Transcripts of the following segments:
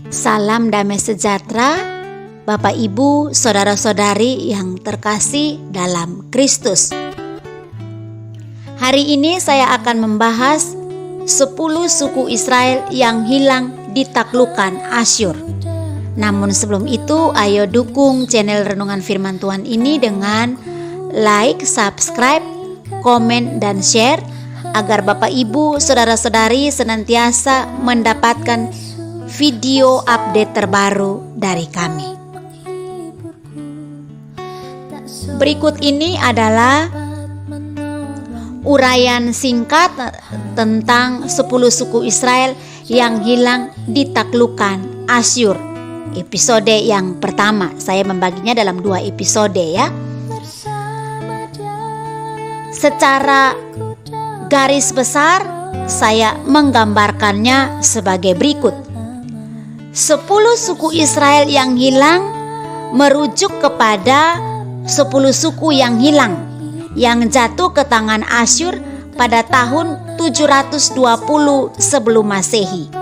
Salam damai sejahtera, Bapak Ibu, saudara-saudari yang terkasih dalam Kristus. Hari ini saya akan membahas 10 suku Israel yang hilang ditaklukkan Asyur. Namun sebelum itu, ayo dukung channel Renungan Firman Tuhan ini dengan like, subscribe, komen, dan share agar Bapak Ibu, saudara-saudari senantiasa mendapatkan video update terbaru dari kami. Berikut ini adalah uraian singkat tentang 10 suku Israel yang hilang ditaklukkan Asyur. Episode yang pertama, saya membaginya dalam 2 episode ya. Secara garis besar saya menggambarkannya sebagai berikut. 10 suku Israel yang hilang merujuk kepada 10 suku yang hilang yang jatuh ke tangan Asyur pada tahun 720 sebelum Masehi.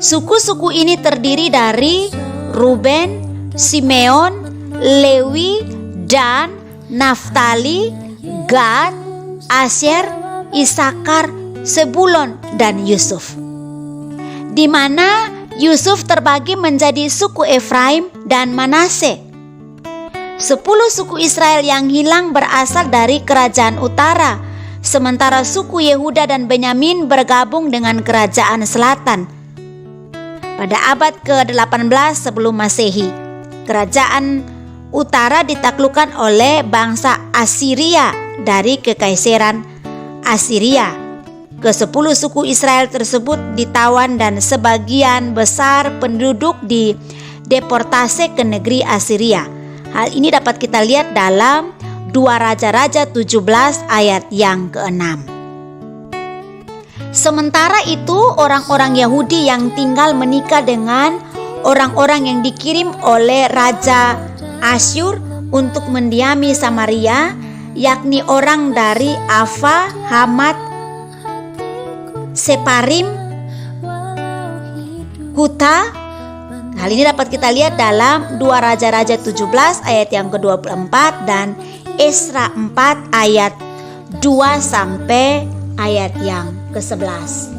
Suku-suku ini terdiri dari Ruben, Simeon, Lewi, Dan, Naftali, Gad, Asyer, Isakar, Sebulon, dan Yusuf. Di mana Yusuf terbagi menjadi suku Efraim dan Manase. 10 suku Israel yang hilang berasal dari kerajaan utara, sementara suku Yehuda dan Benyamin bergabung dengan kerajaan selatan. Pada abad ke-18 sebelum Masehi, kerajaan utara ditaklukkan oleh bangsa Asiria dari Kekaisaran Asiria. Ke-10 suku Israel tersebut ditawan dan sebagian besar penduduk dideportasi ke negeri Asiria. Hal ini dapat kita lihat dalam 2 Raja-Raja 17 ayat yang ke-6. Sementara itu, orang-orang Yahudi yang tinggal menikah dengan orang-orang yang dikirim oleh Raja Asyur untuk mendiami Samaria, yakni orang dari Ava, Hamat, Separim, Huta. Hal ini dapat kita lihat dalam 2 Raja-Raja 17 ayat yang ke-24 dan Esra 4 ayat 2 sampai ayat yang ke-11.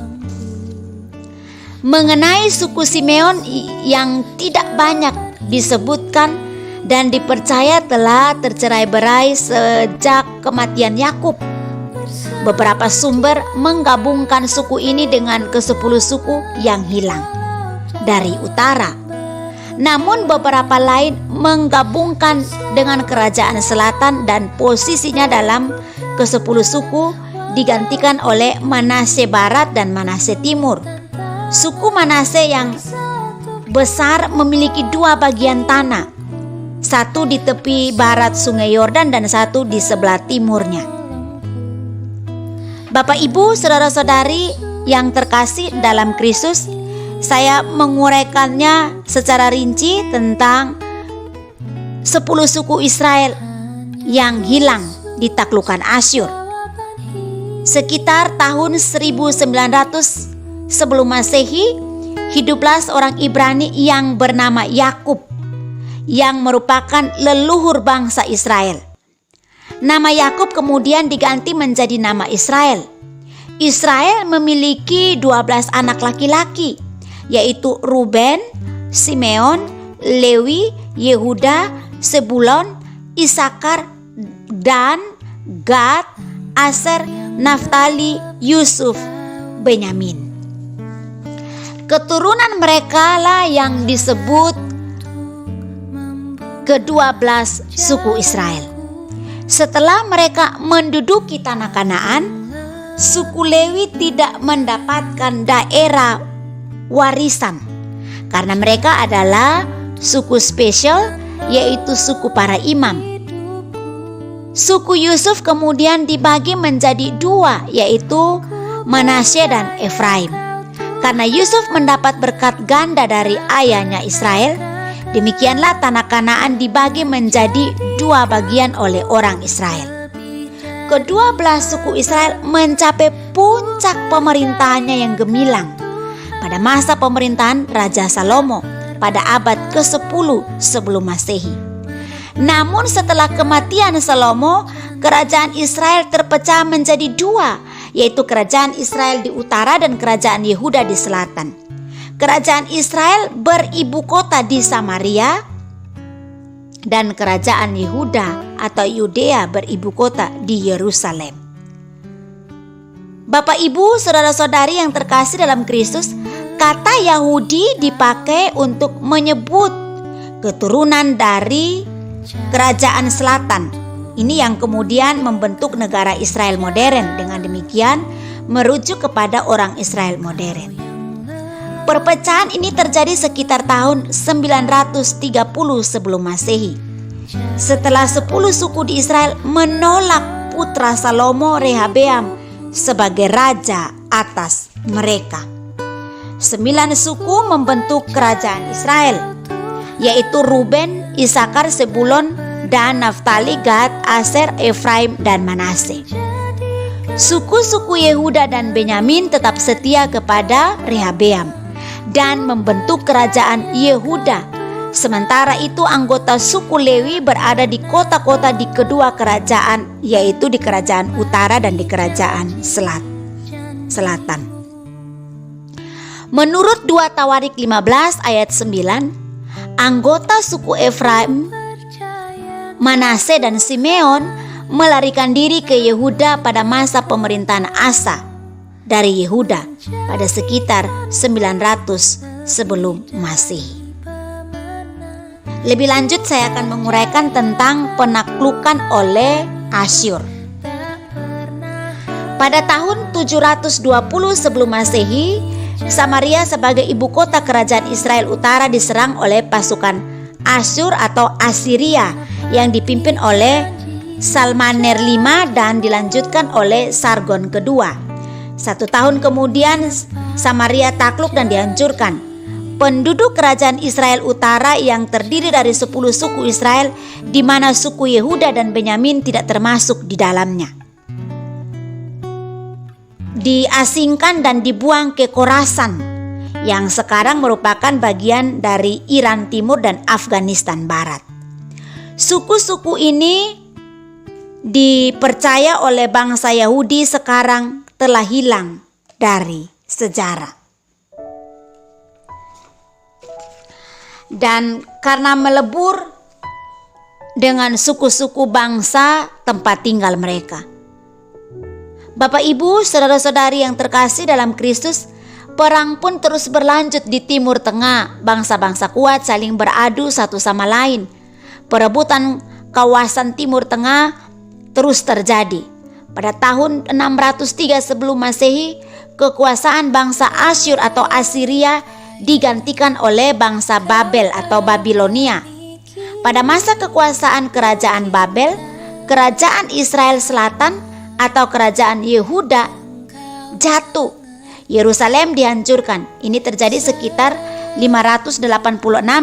Mengenai suku Simeon yang tidak banyak disebutkan dan dipercaya telah tercerai-berai sejak kematian Yakub. Beberapa sumber menggabungkan suku ini dengan ke-10 suku yang hilang dari utara. Namun beberapa lain menggabungkan dengan kerajaan selatan dan posisinya dalam ke-10 suku digantikan oleh Manase Barat dan Manase Timur. Suku Manase yang besar memiliki 2 bagian tanah, satu di tepi barat Sungai Yordan dan satu di sebelah timurnya. Bapak Ibu, saudara-saudari yang terkasih dalam Kristus, saya menguraikannya secara rinci tentang 10 suku Israel yang hilang ditaklukkan Asyur. Sekitar tahun 1900 sebelum Masehi, hiduplah seorang Ibrani yang bernama Yakub, yang merupakan leluhur bangsa Israel. Nama Yakub kemudian diganti menjadi nama Israel. Israel memiliki 12 anak laki-laki, yaitu Ruben, Simeon, Lewi, Yehuda, Sebulon, Isakar, Dan, Gad, Aser, Naftali, Yusuf, Benyamin. Keturunan mereka lah yang disebut ke-12 suku Israel. Setelah mereka menduduki tanah Kanaan, suku Lewi tidak mendapatkan daerah warisan karena mereka adalah suku spesial, yaitu suku para imam. Suku Yusuf kemudian dibagi menjadi 2, yaitu Manasye dan Efraim. Karena Yusuf mendapat berkat ganda dari ayahnya Israel, demikianlah tanah Kanaan dibagi menjadi 2 bagian oleh orang Israel. Kedua belah suku Israel mencapai puncak pemerintahannya yang gemilang. pada masa pemerintahan Raja Salomo pada abad ke-10 sebelum Masehi. Namun setelah kematian Salomo, kerajaan Israel terpecah menjadi dua, yaitu kerajaan Israel di utara dan kerajaan Yehuda di selatan. Kerajaan Israel beribu kota di Samaria dan kerajaan Yehuda atau Yudea beribu kota di Yerusalem. Bapak, Ibu, saudara-saudari yang terkasih dalam Kristus, kata Yahudi dipakai untuk menyebut keturunan dari kerajaan selatan. Ini yang kemudian membentuk negara Israel modern. Dengan demikian merujuk kepada orang Israel modern. Perpecahan ini terjadi sekitar tahun 930 sebelum Masehi. Setelah 10 suku di Israel menolak putra Salomo Rehabeam sebagai raja atas mereka. 9 suku membentuk kerajaan Israel, yaitu Ruben, Isakar, Sebulon, dan Naftali, Gad, Aser, Efraim, dan Manase. Suku-suku Yehuda dan Benyamin tetap setia kepada Rehabeam dan membentuk kerajaan Yehuda. Sementara itu anggota suku Lewi berada di kota-kota di kedua kerajaan, yaitu di kerajaan utara dan di kerajaan selatan. Menurut 2 Tawarik 15 ayat 9, anggota suku Efraim, Manase dan Simeon melarikan diri ke Yehuda pada masa pemerintahan Asa dari Yehuda pada sekitar 900 sebelum Masehi. Lebih lanjut saya akan menguraikan tentang penaklukan oleh Asyur. Pada tahun 720 sebelum Masehi, Samaria sebagai ibu kota kerajaan Israel Utara diserang oleh pasukan Asyur atau Asiria yang dipimpin oleh Salmaner V dan dilanjutkan oleh Sargon kedua. 1 tahun kemudian Samaria takluk dan dihancurkan. Penduduk kerajaan Israel Utara yang terdiri dari 10 suku Israel, di mana suku Yehuda dan Benyamin tidak termasuk di dalamnya, diasingkan dan dibuang ke Khorasan yang sekarang merupakan bagian dari Iran Timur dan Afghanistan Barat. Suku-suku ini dipercaya oleh bangsa Yahudi sekarang telah hilang dari sejarah. Dan karena melebur dengan suku-suku bangsa tempat tinggal mereka. Bapak, Ibu, saudara-saudari yang terkasih dalam Kristus, perang pun terus berlanjut di Timur Tengah. Bangsa-bangsa kuat saling beradu satu sama lain. Perebutan kawasan Timur Tengah terus terjadi. Pada tahun 603 sebelum Masehi, kekuasaan bangsa Asyur atau Asiria digantikan oleh bangsa Babel atau Babilonia. Pada masa kekuasaan kerajaan Babel, kerajaan Israel Selatan atau kerajaan Yehuda jatuh. Yerusalem dihancurkan. Ini terjadi sekitar 586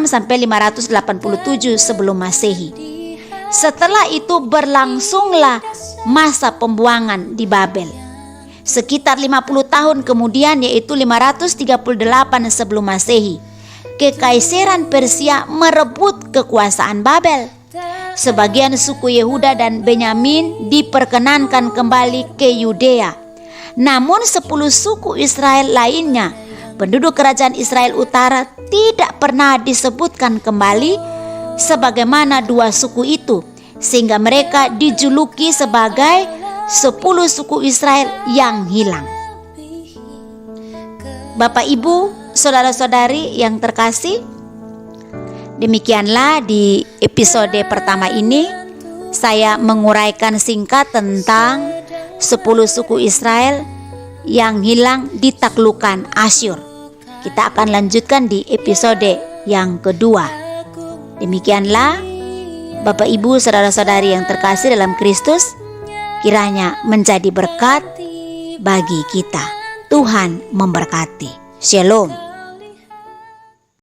sampai 587 sebelum Masehi. Setelah itu berlangsunglah masa pembuangan di Babel. Sekitar 50 tahun kemudian, yaitu 538 sebelum Masehi, Kekaisaran Persia merebut kekuasaan Babel. Sebagian suku Yehuda dan Benyamin diperkenankan kembali ke Yudea. Namun 10 suku Israel lainnya, penduduk kerajaan Israel Utara, tidak pernah disebutkan kembali sebagaimana 2 suku itu, sehingga mereka dijuluki sebagai 10 suku Israel yang hilang. Bapak, Ibu, saudara-saudari yang terkasih, demikianlah di episode pertama ini saya menguraikan singkat tentang 10 suku Israel yang hilang ditaklukan Asyur. Kita akan lanjutkan di episode yang kedua. Demikianlah Bapak, Ibu, saudara-saudari yang terkasih dalam Kristus, kiranya menjadi berkat bagi kita. Tuhan memberkati. Shalom.